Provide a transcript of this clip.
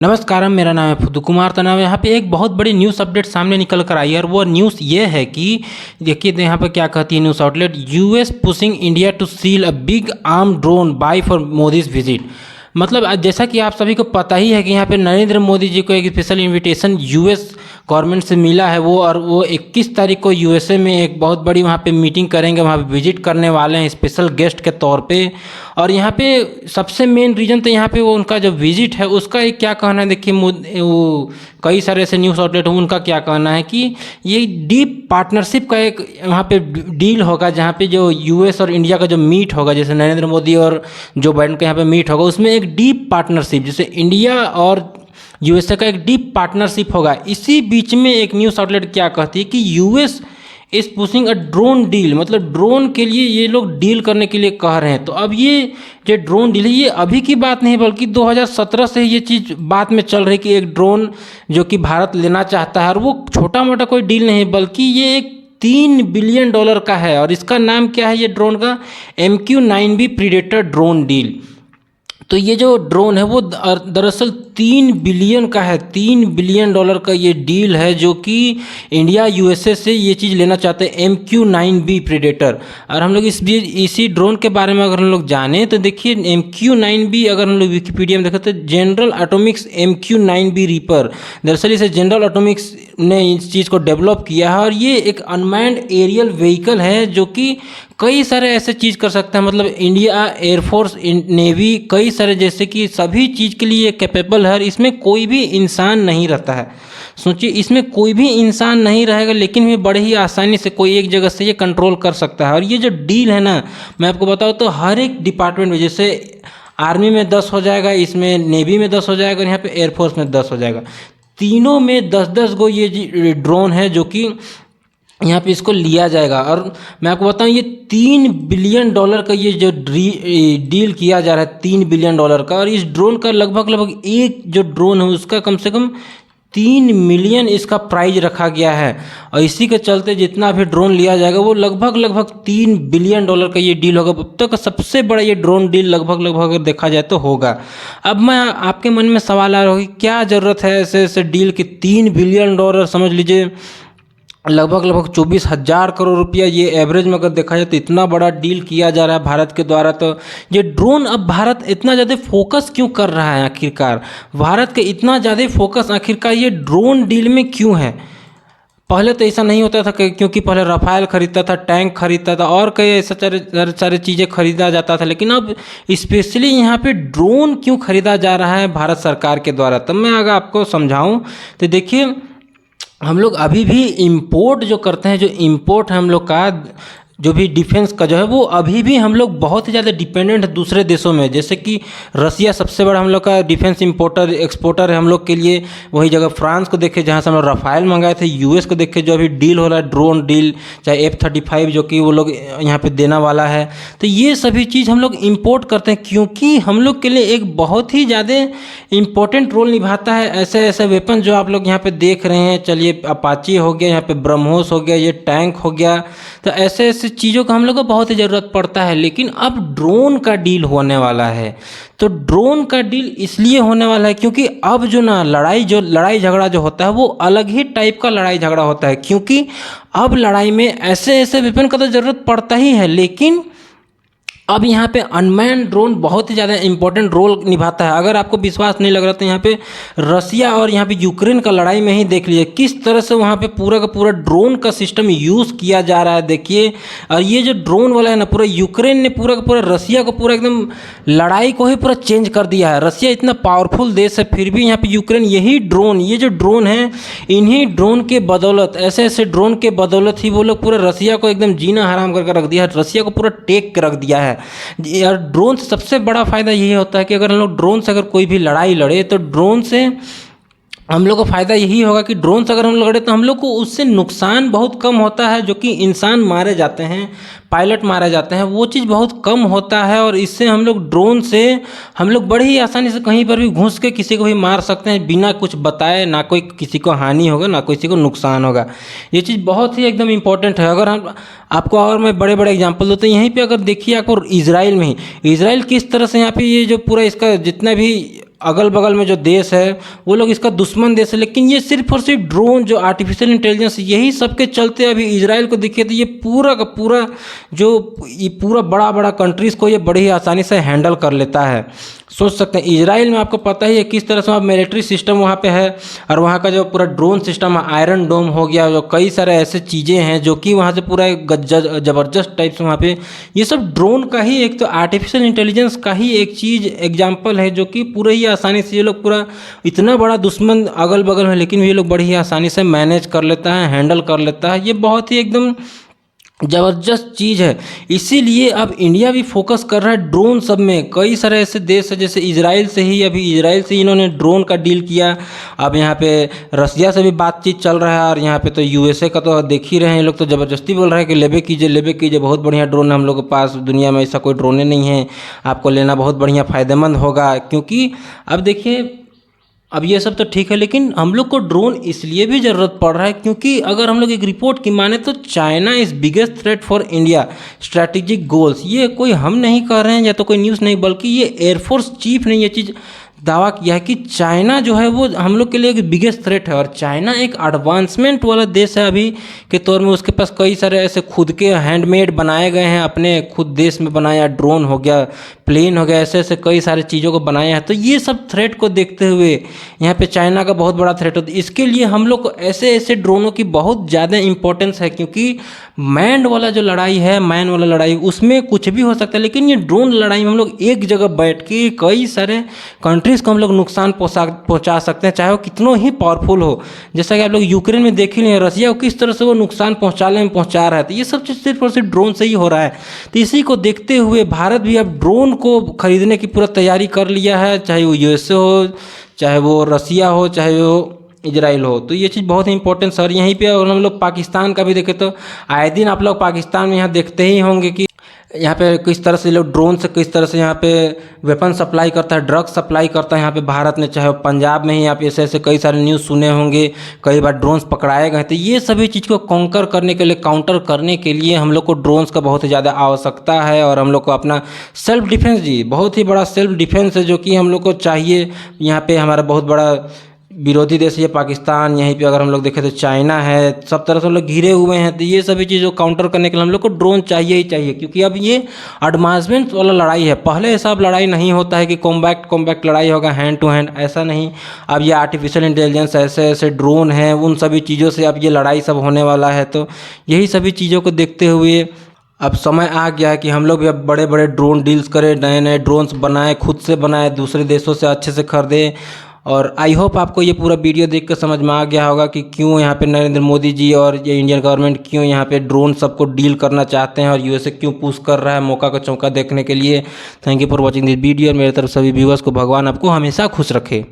नमस्कार, मेरा नाम है फुद्दू कुमार तनाव। यहाँ पे एक बहुत बड़ी न्यूज़ अपडेट सामने निकल कर आई है और वो न्यूज़ ये है कि देखिए यहाँ पे क्या कहती है news outlet, US pushing India to seal a big arm drone buy for Modi's visit. मतलब जैसा कि आप सभी को पता ही है कि यहाँ पे नरेंद्र मोदी जी को एक स्पेशल इनविटेशन यूएस गवर्नमेंट से मिला है वो 21 तारीख को यूएसए में एक बहुत बड़ी वहाँ पे मीटिंग करेंगे, वहाँ पे विजिट करने वाले हैं स्पेशल गेस्ट के तौर पे। और यहाँ पे सबसे मेन रीज़न तो यहाँ पे वो उनका जो विजिट है उसका एक क्या कहना है, देखिए वो कई सारे ऐसे न्यूज़ आउटलेट हैं, उनका क्या कहना है कि ये डीप पार्टनरशिप का एक वहाँ पे डील होगा, जहाँ पे जो यूएस और इंडिया का जो मीट होगा, जैसे नरेंद्र मोदी और जो बाइडेन का यहाँ पे मीट होगा, उसमें एक डीप पार्टनरशिप जैसे इंडिया और यूएसए का एक डीप पार्टनरशिप होगा। इसी बीच में एक न्यूज़ आउटलेट क्या कहती है कि यूएस इस पुशिंग अ ड्रोन डील, मतलब ड्रोन के लिए ये लोग डील करने के लिए कह रहे हैं। तो अब ये जो ड्रोन डील है ये अभी की बात नहीं बल्कि 2017 से ये चीज़ बात में चल रही कि एक ड्रोन जो कि भारत लेना चाहता है, और वो छोटा मोटा कोई डील नहीं बल्कि ये एक $3 बिलियन का है। और इसका नाम क्या है ये ड्रोन का, MQ-9B प्रीडेटर ड्रोन डील। तो ये जो ड्रोन है वो दरअसल 3 बिलियन का है, $3 बिलियन का ये डील है जो कि इंडिया यूएसए से ये चीज़ लेना चाहते हैं, MQ-9B प्रीडेटर। और हम लोग इसी ड्रोन के बारे में अगर हम लोग जानें तो देखिए MQ-9B अगर हम लोग विकिपीडिया में देखें तो जनरल एटॉमिक्स MQ-9B रीपर, दरअसल इसे जनरल एटॉमिक्स ने इस चीज़ को डेवलप किया है। और ये एक अनमैन्ड एरियल व्हीकल है जो कि कई सारे ऐसे चीज़ कर सकते हैं, मतलब इंडिया एयरफोर्स नेवी कई सारे जैसे कि सभी चीज़ के लिए कैपेबल है। और इसमें कोई भी इंसान नहीं रहता है, सोचिए इसमें कोई भी इंसान नहीं रहेगा, लेकिन भी बड़े ही आसानी से कोई एक जगह से ये कंट्रोल कर सकता है। और ये जो डील है ना, मैं आपको बताऊँ तो हर एक डिपार्टमेंट में, जैसे आर्मी में 10 हो जाएगा, इसमें नेवी में 10 हो जाएगा और यहाँ पे एयरफोर्स में 10 हो जाएगा, तीनों में 10-10 गो ये ड्रोन है जो कि यहाँ पे इसको लिया जाएगा। और मैं आपको बताऊँ ये $3 बिलियन का ये जो डील किया जा रहा है, $3 बिलियन का। और इस ड्रोन का लगभग एक जो ड्रोन है उसका कम से कम 3 मिलियन इसका प्राइज रखा गया है। और इसी के चलते जितना भी ड्रोन लिया जाएगा वो लगभग $3 बिलियन का ये डील होगा। अब तक सबसे बड़ा ये ड्रोन डील लगभग अगर देखा जाए तो होगा। अब मैं आपके मन में सवाल आ रहा होगा क्या ज़रूरत है ऐसे डील की, $3 बिलियन समझ लीजिए लगभग 24,000 करोड़ रुपया ये एवरेज में अगर देखा जाए तो इतना बड़ा डील किया जा रहा है भारत के द्वारा। तो ये ड्रोन अब भारत इतना ज़्यादा फोकस क्यों कर रहा है, आखिरकार भारत के इतना ज़्यादा फोकस आखिरकार ये ड्रोन डील में क्यों है? पहले तो ऐसा नहीं होता था क्योंकि पहले रफाल खरीदता था, टैंक खरीदता था और कई ऐसा सारे चीज़ें खरीदा जाता था, लेकिन अब स्पेशली यहाँ पे ड्रोन क्यों खरीदा जा रहा है भारत सरकार के द्वारा। तब मैं अगर आपको समझाऊँ तो देखिए हम लोग अभी भी इंपोर्ट जो करते हैं, जो इंपोर्ट है हम लोग का जो भी डिफेंस का जो है वो अभी भी हम लोग बहुत ही ज़्यादा डिपेंडेंट है दूसरे देशों में। जैसे कि रसिया सबसे बड़ा हम लोग का डिफेंस इंपोर्टर एक्सपोर्टर है हम लोग के लिए। वही जगह फ्रांस को देखे जहाँ से हम लोग रफाल मंगाए थे, यूएस को देखे जो अभी डील हो रहा है ड्रोन डील, चाहे F-35 जो कि वो लोग यहाँ पे देना वाला है। तो ये सभी चीज़ हम लोग इम्पोर्ट करते हैं क्योंकि हम लोग के लिए एक बहुत ही ज़्यादा इम्पोर्टेंट रोल निभाता है ऐसे वेपन जो आप लोग यहाँ पे देख रहे हैं। चलिए अपाची हो गया, यहाँ पे ब्रह्मोस हो गया, ये टैंक हो गया, तो ऐसे चीज़ों का हम लोग को बहुत ही ज़रूरत पड़ता है। लेकिन अब ड्रोन का डील होने वाला है, तो ड्रोन का डील इसलिए होने वाला है क्योंकि अब जो ना लड़ाई झगड़ा जो होता है वो अलग ही टाइप का लड़ाई झगड़ा होता है। क्योंकि अब लड़ाई में ऐसे वेपन का तो ज़रूरत पड़ता ही है, लेकिन अब यहाँ पे अनमैन ड्रोन बहुत ही ज़्यादा इंपॉर्टेंट रोल निभाता है। अगर आपको विश्वास नहीं लग रहा तो यहाँ पे रसिया और यहाँ पे यूक्रेन का लड़ाई में ही देख लीजिए किस तरह से वहाँ पे पूरा का पूरा ड्रोन का सिस्टम यूज़ किया जा रहा है, देखिए। और ये जो ड्रोन वाला है ना, पूरा यूक्रेन ने पूरा का पूरा रसिया को पूरा एकदम लड़ाई को ही पूरा चेंज कर दिया है। रसिया इतना पावरफुल देश है फिर भी यहाँ पे यूक्रेन यही ड्रोन, ये जो ड्रोन है इन्हीं ड्रोन के बदौलत, ऐसे ड्रोन के बदौलत ही वो लोग पूरा रसिया को एकदम जीना हराम करके रख दिया है, रसिया को पूरा टेक के रख दिया है। यार ड्रोन से सबसे बड़ा फ़ायदा यही होता है कि अगर हम लोग ड्रोन से अगर कोई भी लड़ाई लड़े तो ड्रोन से हम लोग को फ़ायदा यही होगा कि ड्रोन से अगर हम लड़े तो हम लोग को उससे नुकसान बहुत कम होता है। जो कि इंसान मारे जाते हैं, पायलट मारे जाते हैं, वो चीज़ बहुत कम होता है। और इससे हम लोग ड्रोन से हम लोग बड़ी ही आसानी से कहीं पर भी घुस के किसी को भी मार सकते हैं बिना कुछ बताए, ना कोई किसी को हानि होगा ना किसी को नुकसान होगा। ये चीज़ बहुत ही एकदम इम्पोर्टेंट है। अगर हम आपको और मैं बड़े एग्जांपल दूँ तो यहीं पे अगर देखिए आपको इजराइल में ही, इजराइल किस तरह से यहाँ पे ये जो पूरा इसका जितना भी अगल बगल में जो देश है वो लोग इसका दुश्मन देश है। लेकिन ये सिर्फ और सिर्फ ड्रोन जो आर्टिफिशियल इंटेलिजेंस यही सब के चलते अभी इजराइल को देखिए तो ये पूरा का पूरा जो ये पूरा बड़ा बड़ा कंट्रीज़ को ये बड़ी ही आसानी से हैंडल कर लेता है। सोच सकते हैं इजराइल में आपको पता ही है किस तरह से वहाँ मिलिट्री सिस्टम वहाँ पे है, और वहाँ का जो पूरा ड्रोन सिस्टम है, आयरन डोम हो गया, जो कई सारे ऐसे चीज़ें हैं जो कि वहाँ से पूरा एक ज़बरदस्त टाइप से वहाँ पे ये सब ड्रोन का ही एक तो आर्टिफिशियल इंटेलिजेंस का ही एक चीज़ एग्जाम्पल है जो कि पूरे ही आसानी से ये लोग पूरा इतना बड़ा दुश्मन अगल बगल में लेकिन ये लोग बड़ी ही आसानी से मैनेज कर लेता है, हैंडल कर लेता है। ये बहुत ही एकदम ज़बरदस्त चीज़ है। इसीलिए अब इंडिया भी फोकस कर रहा है ड्रोन सब में। कई सारे ऐसे देश है जैसे इजराइल से ही, अभी इजराइल से इन्होंने ड्रोन का डील किया। अब यहाँ पे रसिया से भी बातचीत चल रहा है, और यहाँ पे तो यूएसए का तो देख ही रहे हैं, ये लोग तो ज़बरदस्ती बोल रहे हैं कि लेबे कीजिए, बहुत बढ़िया ड्रोन है हम लोग के पास, दुनिया में ऐसा कोई ड्रोन नहीं है, आपको लेना बहुत बढ़िया फ़ायदेमंद होगा। क्योंकि अब देखिए अब ये सब तो ठीक है, लेकिन हम लोग को ड्रोन इसलिए भी ज़रूरत पड़ रहा है क्योंकि अगर हम लोग एक रिपोर्ट की माने तो China is biggest threat for India strategic goals. ये कोई हम नहीं कह रहे हैं या तो कोई न्यूज़ नहीं, बल्कि ये एयरफोर्स चीफ ने ये चीज़ दावा किया है कि चाइना जो है वो हम लोग के लिए एक बिगेस्ट थ्रेट है। और चाइना एक एडवांसमेंट वाला देश है अभी के तौर में, उसके पास कई सारे ऐसे खुद के हैंडमेड बनाए गए हैं, अपने खुद देश में बनाया, ड्रोन हो गया, प्लेन हो गया, ऐसे ऐसे कई सारी चीज़ों को बनाया है। तो ये सब थ्रेट को देखते हुए यहाँ पे चाइना का बहुत बड़ा थ्रेट होता है। इसके लिए हम लोग को ऐसे ऐसे ड्रोनों की बहुत ज़्यादा इंपॉर्टेंस है, क्योंकि मैंड वाला जो लड़ाई है, मैन वाला लड़ाई, उसमें कुछ भी हो सकता है, लेकिन ये ड्रोन लड़ाई में हम लोग एक जगह बैठ के कई सारे कंट्रीज़ को हम लोग नुकसान पहुंचा सकते हैं, चाहे वो कितनों ही पावरफुल हो। जैसा कि आप लोग यूक्रेन में देख ही नहीं, रसिया को किस तरह से वो नुकसान पहुंचा रहा है। तो ये सब चीज़ सिर्फ और सिर्फ ड्रोन से ही हो रहा है। तो इसी को देखते हुए भारत भी अब ड्रोन को खरीदने की पूरा तैयारी कर लिया है, चाहे वो यूएसए हो, चाहे वो रसिया हो, चाहे वो इजराइल हो। तो ये चीज़ बहुत ही इंपॉर्टेंट सर। यहीं पे और हम लोग पाकिस्तान का भी देखें तो आए दिन आप लोग पाकिस्तान में यहाँ देखते ही होंगे कि यहाँ पे किस तरह से लोग ड्रोन से किस तरह से यहाँ पे वेपन सप्लाई करता है, ड्रग्स सप्लाई करता है यहाँ पे भारत में। चाहे पंजाब में ही आप ऐसे ऐसे कई सारे न्यूज़ सुने होंगे, कई बार ड्रोन्स पकड़ाए गए। तो ये सभी चीज़ को कॉन्कर करने के लिए, काउंटर करने के लिए हम लोग को ड्रोन्स का बहुत ही ज़्यादा आवश्यकता है। और हम लोग को अपना सेल्फ डिफेंस, जी बहुत ही बड़ा सेल्फ डिफेंस है जो कि हम लोग को चाहिए। यहाँ पे हमारा बहुत बड़ा विरोधी देश ये पाकिस्तान, यहीं पे अगर हम लोग देखें तो चाइना है, सब तरह से हम लोग घिरे हुए हैं। तो ये सभी चीज़ों को काउंटर करने के लिए हम लोग को ड्रोन चाहिए ही चाहिए, क्योंकि अब ये एडवांसमेंट वाला लड़ाई है। पहले ऐसा अब लड़ाई नहीं होता है कि कॉम्बैक्ट लड़ाई होगा हैंड टू हैंड, ऐसा नहीं। अब ये आर्टिफिशियल इंटेलिजेंस, ऐसे ऐसे ड्रोन हैं, उन सभी चीज़ों से अब ये लड़ाई सब होने वाला है। तो यही सभी चीज़ों को देखते हुए अब समय आ गया है कि हम लोग भी अब बड़े बड़े ड्रोन डील्स करें, नए नए ड्रोन्स बनाएं, खुद से बनाएं, दूसरे देशों से अच्छे से खरीदें। और आई होप आपको ये पूरा वीडियो देख कर समझ में आ गया होगा कि क्यों यहाँ पे नरेंद्र मोदी जी और ये इंडियन गवर्नमेंट क्यों यहाँ पे ड्रोन सबको डील करना चाहते हैं, और यूएसए क्यों पुश कर रहा है मौका का चौका देखने के लिए। Thank you for watching this video. और मेरे तरफ सभी व्यूअर्स को भगवान आपको हमेशा खुश रखे।